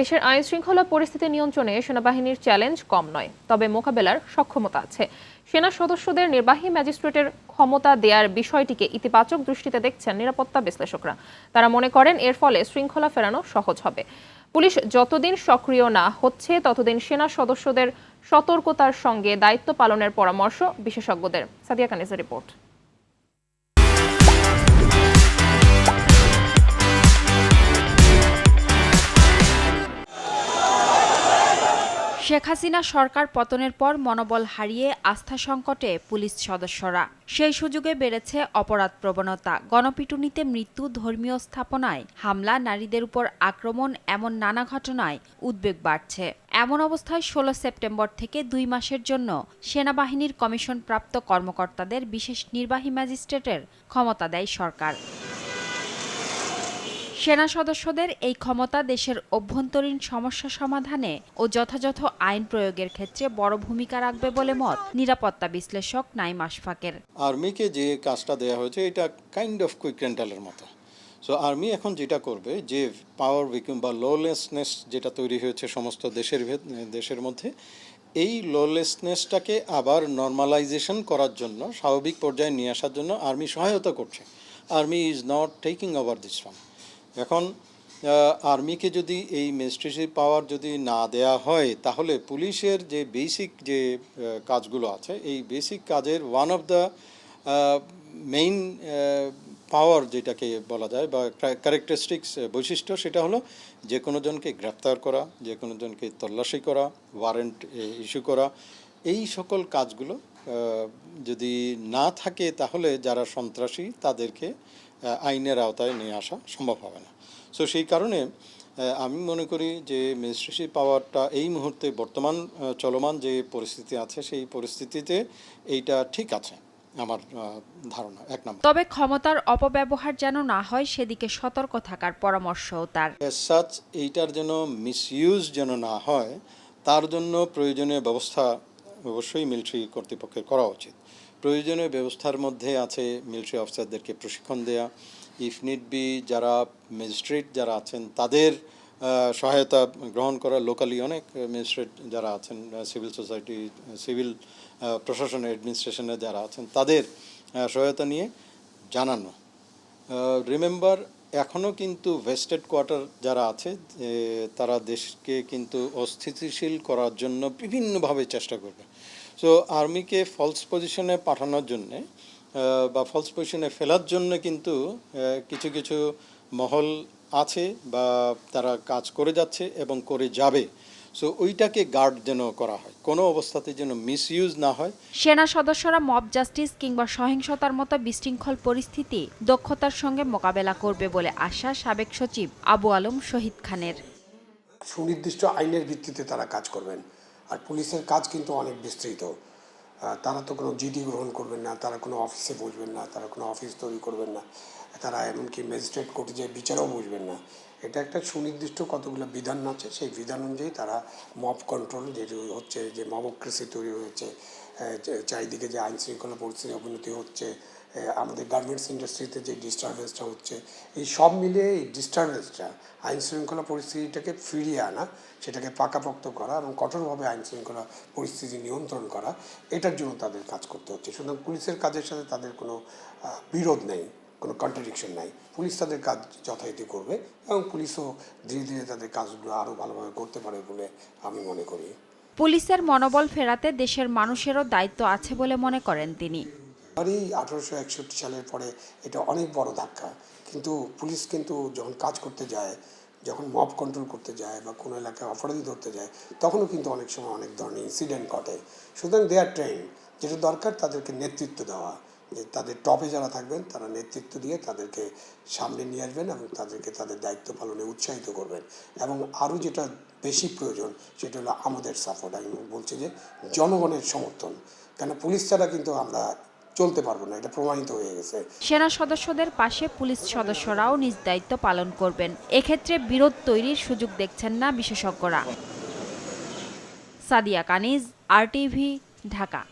দেশের আইন শৃঙ্খলা পরিস্থিতি নিয়ন্ত্রণে সেনাবাহিনীর চ্যালেঞ্জ কম নয়, তবে মোকাবেলার সক্ষমতা আছে। সেনা সদস্যদের নির্বাহী ম্যাজিস্ট্রেটের ক্ষমতা দেওয়ার বিষয়টিকে ইতিবাচক দৃষ্টিতে দেখছেন নিরাপত্তা বিশ্লেষকরা। তারা মনে করেন এর ফলে শৃঙ্খলা ফেরানো সহজ হবে। পুলিশ যতদিন সক্রিয় না হচ্ছে ততদিন সেনা সদস্যদের সতর্কতার সঙ্গে দায়িত্ব পালনের পরামর্শ বিশেষজ্ঞদের। সাদিয়া কানিজের রিপোর্ট। শেখ হাসিনা সরকার পতনের পর মনোবল হারিয়ে আস্থা সংকটে পুলিশ সদস্যরা। সেই সুযোগে বেড়েছে অপরাধ প্রবণতা, গণপিটুনিতে মৃত্যু, ধর্মীয় স্থাপনায় হামলা, নারীদের উপর আক্রমণ, এমন নানা ঘটনায় উদ্বেগ বাড়ছে। এমন অবস্থায় 16 সেপ্টেম্বর থেকে 2 মাসের জন্য সেনাবাহিনীর কমিশনপ্রাপ্ত কর্মকর্তাদের বিশেষ নির্বাহী ম্যাজিস্ট্রেটের ক্ষমতা দেয় সরকার। সেনা সদস্যদের এই ক্ষমতা দেশের অভ্যন্তরীণ সমস্যা সমাধানে ও যথাযথ আইন প্রয়োগের ক্ষেত্রে বড় ভূমিকা রাখবে বলে মত নিরাপত্তা বিশ্লেষক নাইম আশফাকের। আর্মিকে যে কাজটা দেওয়া হয়েছে এটা কাইন্ড অফ কুইক রেন্টালের মতো। সো আর্মি এখন যেটা করবে, যে পাওয়ার ভ্যাকুয়াম বা ললেসনেস যেটা তৈরি হয়েছে সমস্ত দেশের মধ্যে, এই ললেসনেসটাকে আবার নর্মালাইজেশন করার জন্য, স্বাভাবিক পর্যায়ে নিয়ে আসার জন্য আর্মি সহায়তা করছে। Army is not taking over this one. এখন আর্মিকে যদি এই ম্যাজিস্ট্রেসি পাওয়ার যদি না দেয়া হয়, তাহলে পুলিশের যে বেসিক যে কাজগুলো আছে, এই বেসিক কাজের ওয়ান অফ দ্য মেইন পাওয়ার যেটাকে বলা যায় বা ক্যারেক্টারিস্টিক্স বৈশিষ্ট্য, সেটা হলো যে কোনো জনকে গ্রেপ্তার করা, যে কোনো জনকে তল্লাশি করা, ওয়ারেন্ট ইস্যু করা। এই সকল কাজগুলো যদি না থাকে তাহলে যারা সন্ত্রাসী তাদেরকে আইনের আওতায় নিয়ে আসা সম্ভব হবে না। সো সেই কারণে আমি মনে করি যে ম্যাজিস্ট্রেসি পাওয়ারটা এই মুহূর্তে বর্তমান চলমান যে পরিস্থিতি আছে, সেই পরিস্থিতিতে এইটা ঠিক আছে আমার ধারণা, এক নম্বর। তবে ক্ষমতার অপব্যবহার যেন না হয় সেদিকে সতর্ক থাকার পরামর্শও তার। সাচ এইটার যেন মিসইউজ যেন না হয়, তার জন্য প্রয়োজনীয় ব্যবস্থা অবশ্যই মিলিটারি কর্তৃপক্ষের করা উচিত। প্রয়োজনীয় ব্যবস্থার মধ্যে আছে মিলিটারি অফিসারদেরকে প্রশিক্ষণ দেয়া, ইফ নিড বি যারা ম্যাজিস্ট্রেট যারা আছেন তাদের সহায়তা গ্রহণ করা। লোকালি অনেক ম্যাজিস্ট্রেট যারা আছেন, সিভিল সোসাইটি, সিভিল প্রশাসনের অ্যাডমিনিস্ট্রেশনে যারা আছেন, তাদের সহায়তা নিয়ে জানানো। রিমেম্বার, এখনও কিন্তু ভেস্টেড কোয়ার্টার যারা আছে তারা দেশকে কিন্তু অস্থিতিশীল করার জন্য বিভিন্নভাবে চেষ্টা করবে। সো আর্মিকে ফলস পজিশনে পাঠানোর জন্যে বা ফলস পজিশনে ফেলার জন্য কিন্তু কিছু কিছু মহল আছে বা তারা কাজ করে যাচ্ছে এবং করে যাবে। সো ওইটাকে গার্ড যেন করা হয়, কোনো অবস্থাতে যেন মিসইউজ না হয়। সেনা সদস্যরা মব জাস্টিস কিংবা সহিংসতার মতো বিশৃঙ্খল পরিস্থিতি দক্ষতার সঙ্গে মোকাবেলা করবে বলে আশা সাবেক সচিব আবু আলম শহীদ খানের। সুনির্দিষ্ট আইনের ভিত্তিতে তারা কাজ করবেন। আর পুলিশের কাজ কিন্তু অনেক বিস্তৃত। তারা তো কোনো জিডি গ্রহণ করবেন না, তারা কোনো অফিসে বসবেন না, তারা কোনো অফিস তৈরি করবেন না, তারা এমনকি ম্যাজিস্ট্রেট কোর্টে যে বিচারও বসবেন না। এটা একটা সুনির্দিষ্ট কতগুলো বিধান আছে, সেই বিধান অনুযায়ী তারা মব কন্ট্রোল যে হচ্ছে, যে মবক্রেসি তৈরি হয়েছে, চারিদিকে যে আইন শৃঙ্খলা পরিস্থিতির অবনতি হচ্ছে, আমাদের গার্মেন্টস ইন্ডাস্ট্রিতে যে ডিস্টারবেন্সটা হচ্ছে, এই সব মিলিয়ে এই ডিস্টারবেন্সটা আইন শৃঙ্খলা পরিস্থিতিটাকে ফিরিয়ে আনা, সেটাকে পাকাপোক্ত করা এবং কঠোরভাবে আইন শৃঙ্খলা পরিস্থিতি নিয়ন্ত্রণ করা, এটার জন্য তাদের কাজ করতে হচ্ছে। সুতরাং পুলিশের কাজের সাথে তাদের কোনো বিরোধ নেই, কোনো কন্ট্রাডিকশন নাই। পুলিশ তাদের কাজ যথারীতি করবে এবং পুলিশও ধীরে ধীরে তাদের কাজগুলো আরও ভালোভাবে করতে পারে বলে আমি মনে করি। পুলিশের মনোবল ফেরাতে দেশের মানুষেরও দায়িত্ব আছে বলে মনে করেন তিনি। আর এই 1861 সালের পরে এটা অনেক বড় ধাক্কা, কিন্তু পুলিশ কিন্তু যখন কাজ করতে যায়, যখন মব কন্ট্রোল করতে যায় বা কোনো এলাকায় অপরাধী ধরতে যায়, তখনও কিন্তু অনেক সময় অনেক ধরনের ইনসিডেন্ট ঘটে। সুতরাং দে আর ট্রেন, যেটা দরকার তাদেরকে নেতৃত্ব দেওয়া, যে তাদের টপে যারা থাকবেন তারা নেতৃত্ব দিয়ে তাদেরকে সামনে নিয়ে আসবেন এবং তাদেরকে তাদের দায়িত্ব পালনে উৎসাহিত করবেন। এবং আরও যেটা বেশি প্রয়োজন সেটা হলো আমাদের সাপোর্ট। আমি বলছি যে জনগণের সমর্থন, কেন পুলিশ ছাড়া কিন্তু আমরা চলতে পারবো না, এটা প্রমাণিত হয়ে গেছে। সেনা সদস্যদের পাশে পুলিশ সদস্যরাও নিজ দায়িত্ব পালন করবেন। এক্ষেত্রে বিরোধ তৈরির সুযোগ দেখছেন না বিশেষজ্ঞরা। সাদিয়া কানিজ, RTV, ঢাকা।